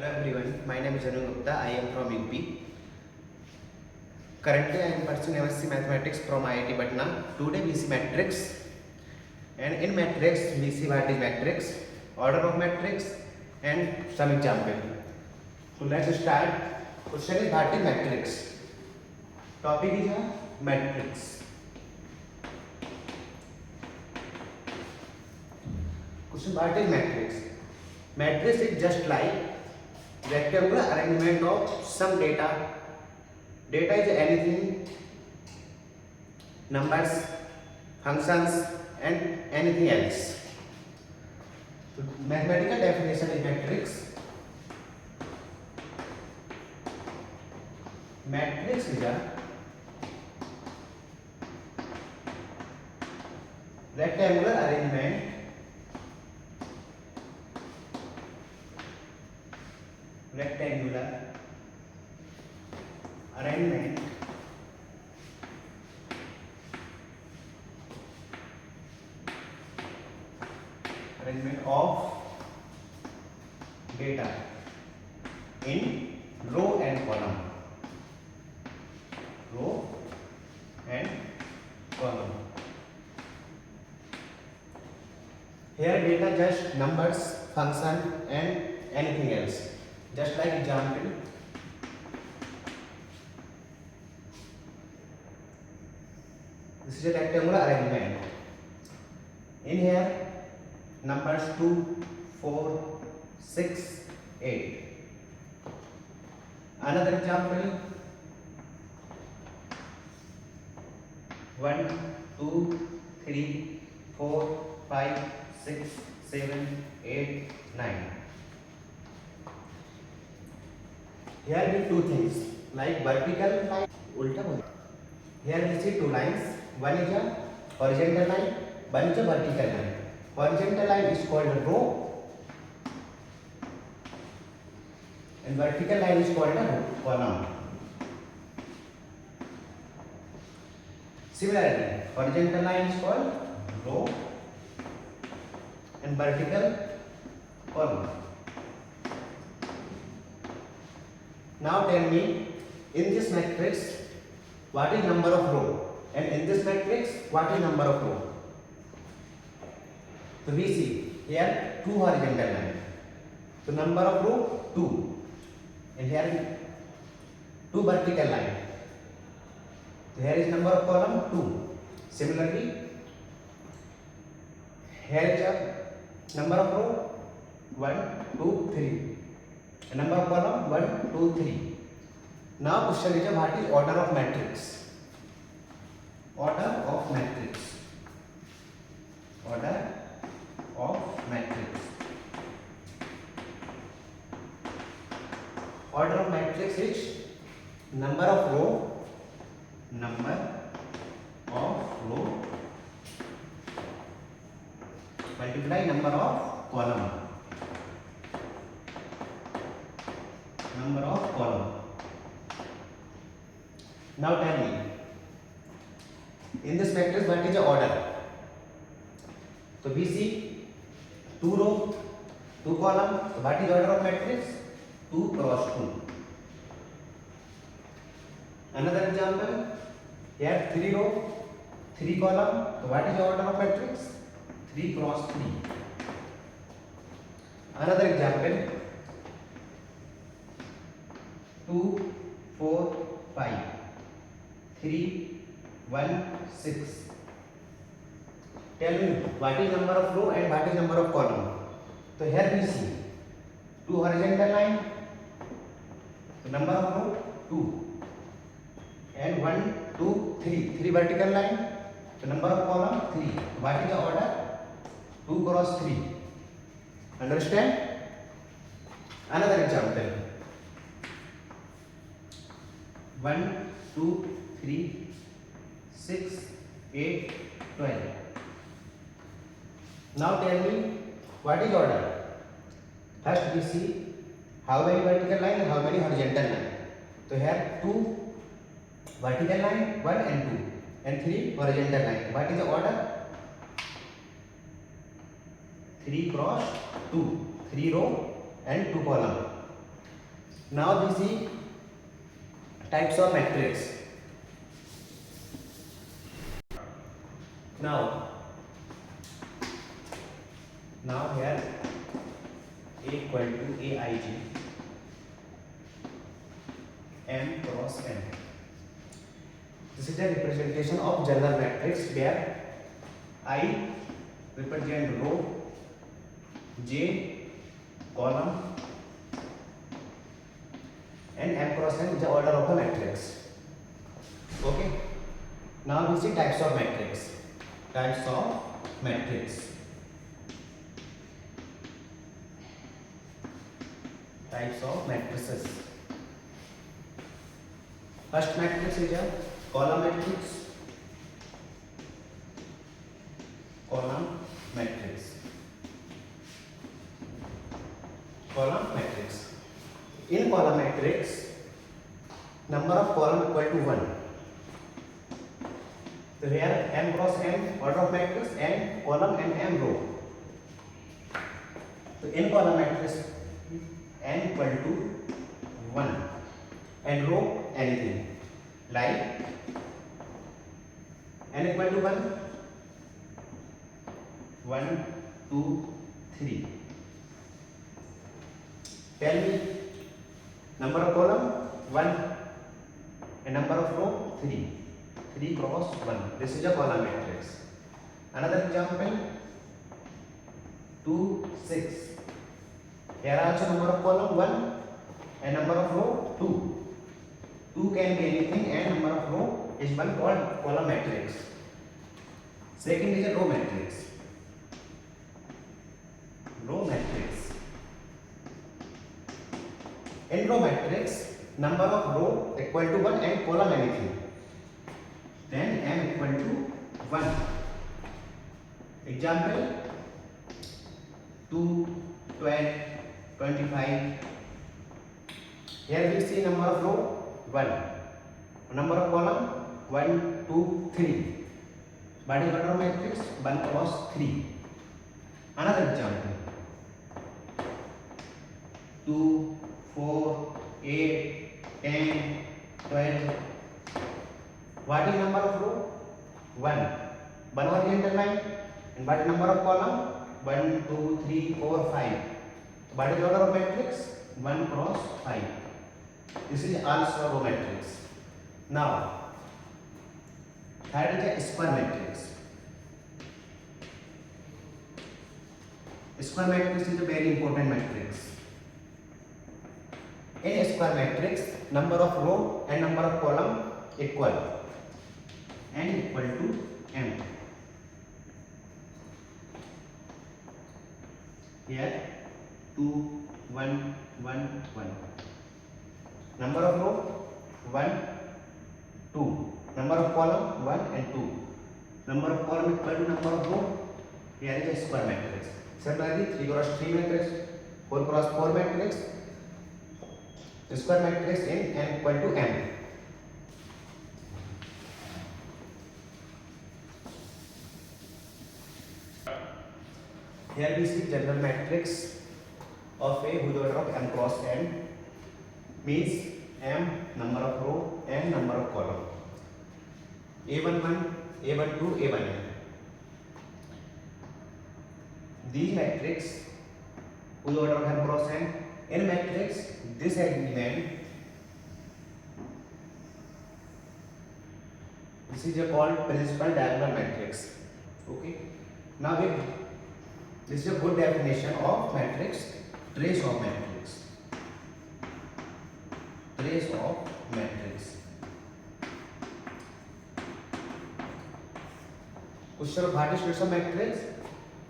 Hello everyone, my name is Anu Gupta. I am from UP. Currently, I am pursuing MSc Mathematics from IIT Patna. Today we see matrix, and in matrix we see what is matrix, order of matrix, and some example. So let's start. Question is what is matrix? Topic is matrix. Question: what is matrix? Matrix is just like rectangular arrangement of some data. Data is anything, numbers, functions, and anything else. So mathematical definition is matrix. Matrix is a rectangular arrangement of data in row and column. Here data just numbers, function, and anything else. Just like example, this is a rectangular arrangement. In here, numbers 2, 4, 6, 8. Another example, 1, 2, 3, 4, 5, 6, 7, 8, 9. Here we two things like vertical line, ulta. Here we see two lines. One is a horizontal line, one is a vertical line. Horizontal line is called row, and vertical line is called a column. Similarly, horizontal line is called row, and vertical column. Now tell me, in this matrix, what is number of row? And in this matrix, what is number of row? So we see here two horizontal lines. So number of row 2, and here two vertical lines. So here is number of column 2. Similarly, here is a number of row 1, 2, 3. And number of column 1, 2, 3. Now question is what is order of matrix? Order of matrix. Order of matrix. Order of matrix is number of row multiply number of column. Now tell me, in this matrix what is the order? So we see 2 row, 2 column. So what is order of matrix? 2 cross 2. Another example, here 3 row, 3 column. So what is the order of matrix? 3 cross 3. Another example, 2, 4, 5, 3, 1, 6. Tell me what is number of row and what is number of column. So here we see two horizontal line. So number of row 2, and 1, 2, 3. 3 vertical line. So number of column 3. What is the order? 2 cross 3. Understand? Another example, 1, 2, 3, 6, 8, 12. Now tell me what is order? First we see how many vertical line and how many horizontal line. So here 2 vertical line, 1 and 2, and 3 horizontal line. What is the order? 3 cross 2, 3 row and 2 column. Now we see types of matrix. Now here A equal to Aij M cross N. This is a representation of general matrix where I represent row, J column, and M cross N is the order of a matrix. Okay. Now we see types of matrix. Types of matrix. Types of matrices. First matrix is a column matrix. Column matrix. Column matrix. In column matrix, number of column equal to 1. So here M cross N order of matrix and column and M row. So in column matrix N equal to 1 and row anything like N equal to 1, 1, 2, 3. Tell me number of column 1 and number of row 3. 3 cross 1. This is a column matrix. Another example 2, 6. Here also number of column 1 and number of row 2. 2 can be anything and number of row is one called column matrix. Second is a row matrix. Row matrix. In row matrix, number of row equal to 1 and column anything. Then M equal to 1. Example 2, 12, 25. Here we see number of row 1. Number of column 1, 2, 3. Body order matrix 1 cross 3. Another example 2, 4, 8, 10, 12. What is number of row? 1. 1 horizontal line. And what is number of column? 1, 2, 3, 4, 5. What is order of matrix? 1 cross 5. This is also row matrix. Now, third is a square matrix. Square matrix is a very important matrix. In a square matrix, number of row and number of column equal. N equal to M. Here 2, 1, 1, 1. Number of row 1, 2. Number of column 1 and 2. Number of column equal to number of row. Here is a square matrix. Similarly 3 cross 3 matrix, 4 cross 4 matrix. Square matrix in N equal to M. Here we see general matrix of A whose order of M cross N means M number of row and number of column. A11, A12, A1n. These matrix whose order of M cross N. In matrix, this element, this is called principal diagonal matrix. Okay. Now this is a good definition of matrix. Trace of matrix. Trace of matrix. Question of what is trace of matrix?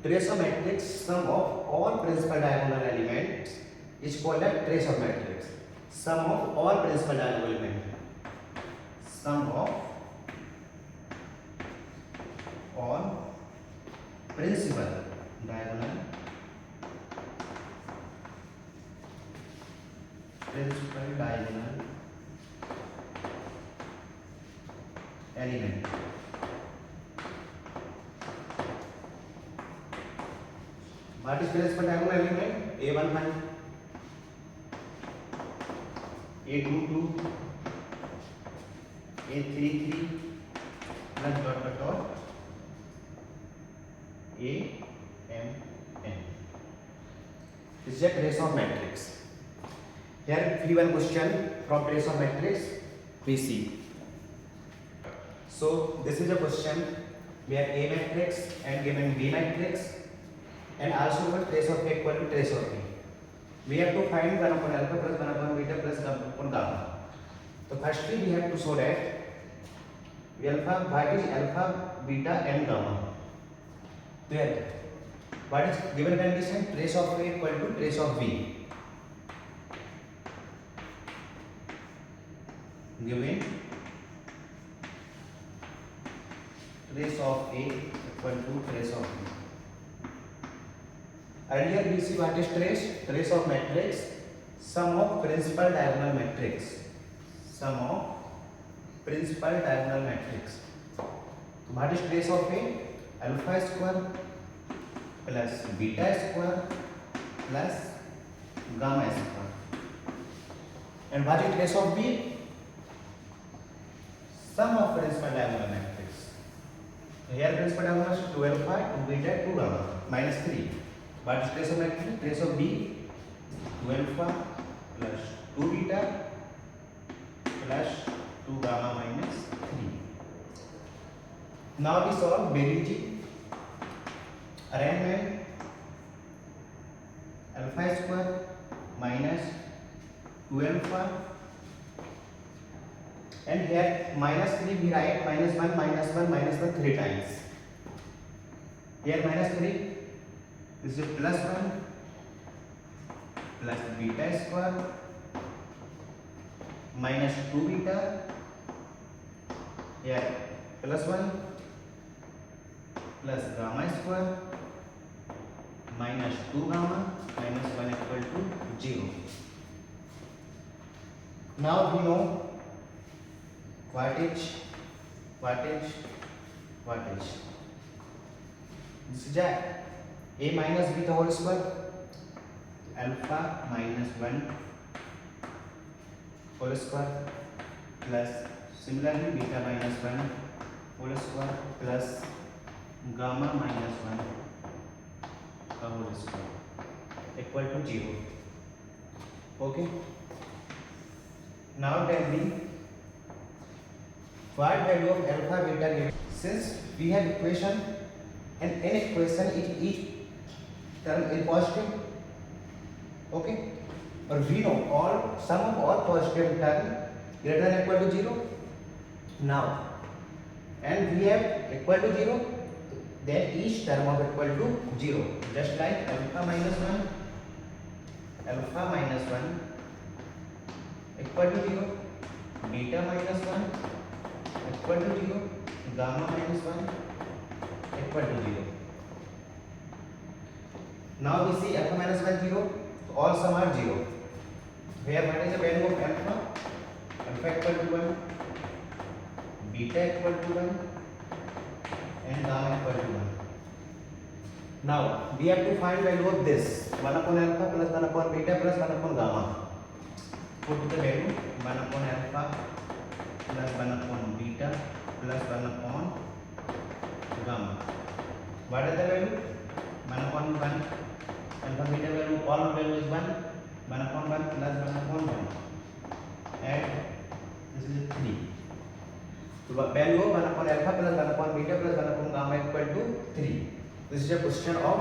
Trace of matrix, sum of all principal diagonal elements is called a trace of matrix. Sum of all principal diagonal elements. Sum of all principal diagonal element. What is principal diagonal element? A11, A22, A33 plus dot dot dot A M N. This is a trace of matrix. Here free one question from trace of matrix we see. So this is a question where A matrix and given B matrix and also given trace of A equal to trace of B. We have to find 1 upon alpha plus 1 upon beta plus 1 upon gamma. So firstly we have to show that what is alpha, beta and gamma. Then what is given condition? Trace of A equal to trace of B. Given trace of A equal to trace of B. Earlier we see what is trace? Trace of matrix, sum of principal diagonal matrix. Sum of principal diagonal matrix. So what is trace of A? Alpha square plus beta square plus gamma square. And what is trace of B? Sum of principal diagonal matrix. Here principal diagonal is 2 alpha, 2 beta, 2 gamma minus 3. What is trace of matrix? Trace of B 2 alpha plus 2 beta plus 2 gamma minus 3. Now we solve Bailey arrangement alpha square minus 2 alpha and here minus 3 we write minus 1 3 times. Here minus 3, this is plus 1 plus beta square minus 2 beta, here plus 1 plus gamma square minus 2 gamma minus 1 equal to 0. Now we know wattage. This is A minus B the whole square, alpha minus 1 whole square plus similarly beta minus 1 whole square plus gamma minus 1 the whole square equal to 0. Okay. Now tell me what value of alpha beta given. Since we have equation and in equation each term is positive, okay, or we know all sum of all positive term greater than or equal to 0. Now and we have equal to 0, then each term of equal to 0, just like alpha minus 1 equal to 0, beta minus 1 equal to 0, gamma minus 1 equal to 0. Now we see alpha minus 1 0, so all sum are 0. Where what is the value of alpha? Alpha equal to 1, beta equal to 1 and gamma equal to 1. Now we have to find value of this 1 upon alpha plus 1 upon beta plus 1 upon gamma. Put the value 1 upon alpha plus 1 upon beta plus 1 upon gamma. What is the value? 1 upon 1. Alpha beta value, all value is 1. 1 upon 1 plus 1 upon 1. And this is 3. So value of 1 upon alpha plus 1 upon beta plus 1 upon gamma equal to 3. This is a question of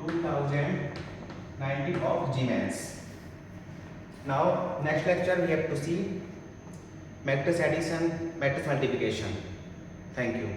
2019 of GMATS. Now next lecture we have to see matrix addition, matrix multiplication. Thank you.